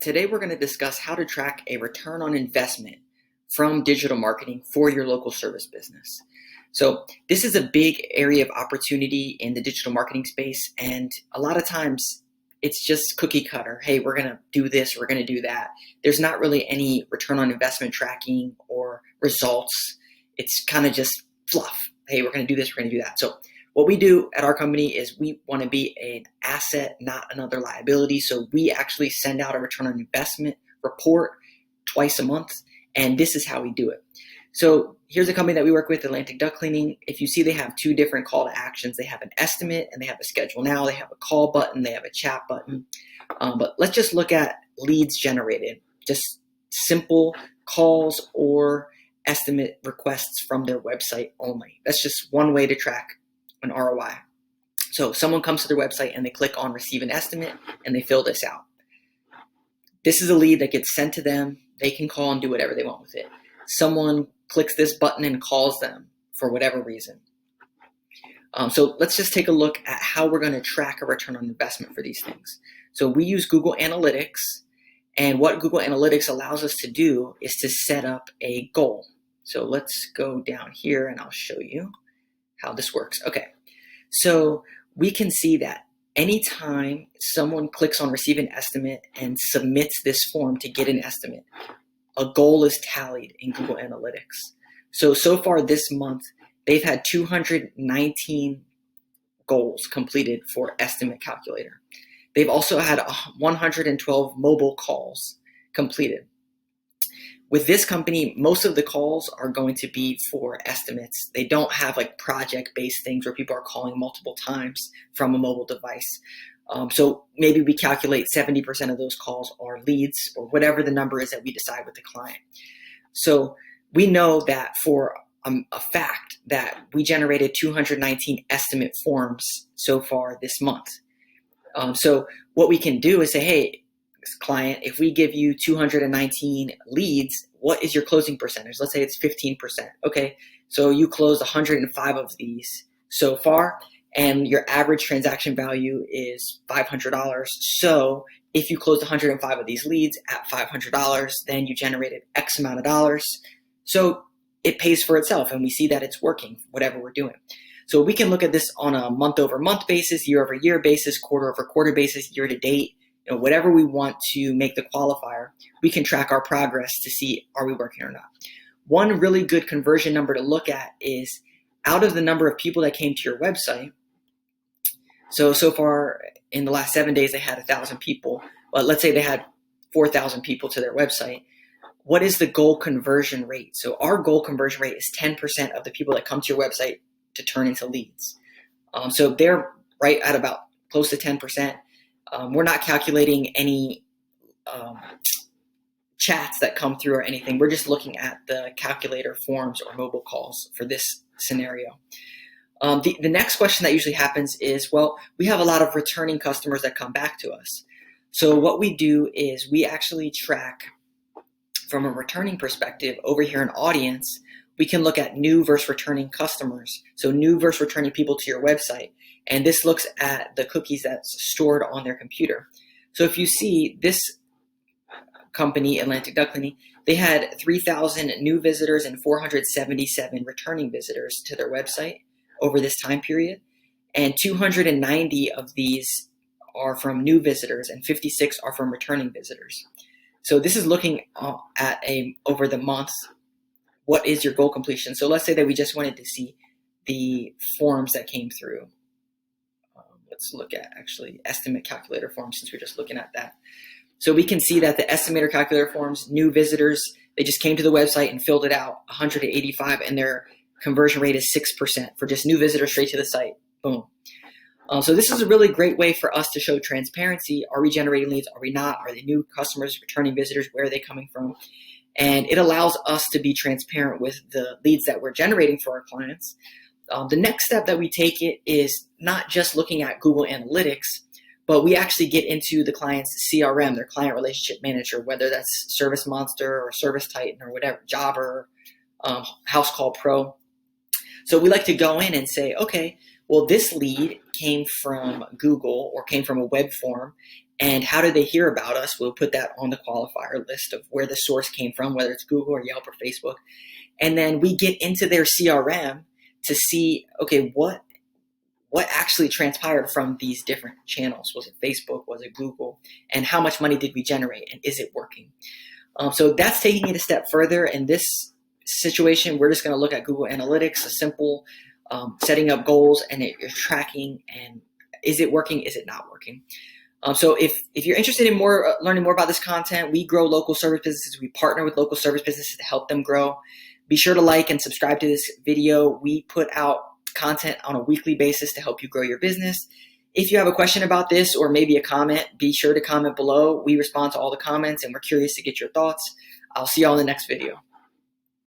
Today, we're going to discuss how to track a return on investment from digital marketing for your local service business. So this is a big area of opportunity in the digital marketing space. And a lot of times it's just cookie cutter. Hey, we're going to do this, we're going to do that. There's not really any return on investment tracking or results. It's kind of just fluff. Hey, we're going to do this, we're going to do that. So what we do at our company is we want to be an asset, not another liability. So we actually send out a return on investment report twice a month, and this is how we do it. So here's a company that we work with, Atlantic Duct Cleaning. If you see, they have two different call to actions. They have an estimate and they have a schedule now. They have a call button, they have a chat button. But let's just look at leads generated, just simple calls or estimate requests from their website only. That's just one way to track an ROI. So someone comes to their website and they click on receive an estimate and they fill this out. This is a lead that gets sent to them. They can call and do whatever they want with it. Someone clicks this button and calls them for whatever reason. So let's just take a look at how we're going to track a return on investment for these things. So we use Google Analytics, and what Google Analytics allows us to do is to set up a goal. So let's go down here and I'll show you how this works. Okay, so we can see that anytime someone clicks on receive an estimate and submits this form to get an estimate, a goal is tallied in Google Analytics. So far this month, they've had 219 goals completed for Estimate Calculator. They've also had 112 mobile calls completed. With this company, most of the calls are going to be for estimates. They don't have like project-based things where people are calling multiple times from a mobile device. So maybe we calculate 70% of those calls are leads or whatever the number is that we decide with the client. So we know that for a fact that we generated 219 estimate forms so far this month. So what we can do is say, hey, client, if we give you 219 leads, what is your closing percentage? Let's say it's 15%. Okay, so you closed 105 of these so far, and your average transaction value is $500. So if you closed 105 of these leads at $500, then you generated X amount of dollars. So it pays for itself, and we see that it's working, whatever we're doing. So we can look at this on a month-over-month basis, year-over-year basis, quarter-over-quarter basis, year-to-date. Whatever we want to make the qualifier, we can track our progress to see are we working or not. One really good conversion number to look at is out of the number of people that came to your website. So far in the last 7 days, they had 1,000 people. But let's say they had 4,000 people to their website. What is the goal conversion rate? So our goal conversion rate is 10% of the people that come to your website to turn into leads. So they're right at about close to 10%. We're not calculating any chats that come through or anything. We're just looking at the calculator forms or mobile calls for this scenario. The next question that usually happens is, well, we have a lot of returning customers that come back to us. So what we do is we actually track from a returning perspective over here in audience. We can look at new versus returning customers. So new versus returning people to your website. And this looks at the cookies that's stored on their computer. So if you see this company, Atlantic Duct Cleaning, they had 3,000 new visitors and 477 returning visitors to their website over this time period. And 290 of these are from new visitors and 56 are from returning visitors. So this is looking at over the month, what is your goal completion? So let's say that we just wanted to see the forms that came through. Let's look at actually estimate calculator forms since we're just looking at that. So we can see that the estimator calculator forms, new visitors, they just came to the website and filled it out, 185, and their conversion rate is 6% for just new visitors straight to the site. Boom. So this is a really great way for us to show transparency. Are we generating leads? Are we not? Are they new customers, returning visitors? Where are they coming from? And it allows us to be transparent with the leads that we're generating for our clients. The next step that we take it is not just looking at Google Analytics, but we actually get into the client's CRM, their client relationship manager, whether that's Service Monster or Service Titan or whatever, Jobber, House Call Pro. So we like to go in and say, okay, well, this lead came from Google or came from a web form, And how did they hear about us? We'll put that on the qualifier list of where the source came from, whether it's Google or Yelp or Facebook. And then we get into their CRM to see, okay, what actually transpired from these different channels? Was it Facebook? Was it Google? And how much money did we generate? And is it working? So that's taking it a step further. In this situation, we're just going to look at Google Analytics, a simple setting up goals, and you're tracking, and is it working? Is it not working? So if you're interested in learning more about this content, we grow local service businesses. We partner with local service businesses to help them grow. Be sure to like and subscribe to this video. We put out content on a weekly basis to help you grow your business. If you have a question about this or maybe a comment, be sure to comment below. We respond to all the comments and we're curious to get your thoughts. I'll see you all in the next video.